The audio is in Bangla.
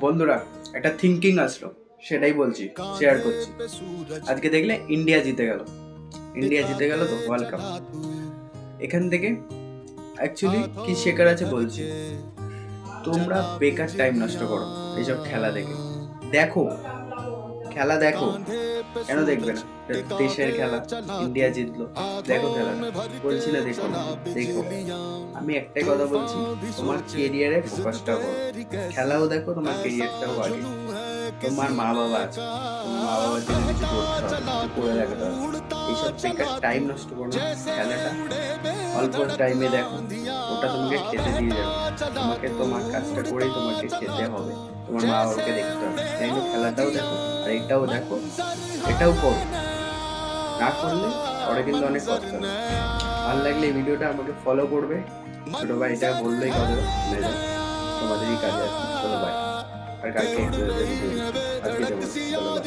বন্ধুরা একটা থিঙ্কিং আসলো, সেটাই বলছি, শেয়ার করছি। আজকে দেখলে ইন্ডিয়া জিতে গেল তো ওয়ার্ল্ড কাপ। এখান থেকে অ্যাকচুয়ালি কি শেখার আছে বলছি। তোমরা বেকার টাইম নষ্ট করো এইসব খেলা দেখে। খেলা দেখো, কেন দেখবে না? দেশের খেলা, ইন্ডিয়া জিতলো, দেখো খেলাটা। বলছি না দেখো না, দেখো। আমি একটাই কথা বলছি, তোমার কেরিয়ারে ফোকাসটা করো। খেলাও দেখো, তোমার কেরিয়ারটাও আগে। তোমার মা বাবা আছে, তোমার মা বাবার জন্য কিছু করতে হবে, কিছু করে দেখাতে হবে। এইসব বেকার টাইম নষ্ট করো না। খেলাটা অল্প টাইমে দেখো, ওটা তোমাকে খেতে দিয়ে যাবে। তোমাকে তোমার কাজটা করেই তোমাকে খেতে হবে, তোমার মা বাবাকে দেখতে হবে। তাই জন্য খেলাটাও দেখো, আর এটাও দেখো, এটাও করো। না করলে পরে কিন্তু অনেক কষ্ট হবে। ভালো লাগলে এই ভিডিওটা আমাকে ফলো করবে। ছোট ভাইটা বললেই কথা শুনে যাও, তোমাদেরই কাজে আছে। চলো বাই। আর কালকে একটু ভিডিও আজকে যাবো। চলো বাই।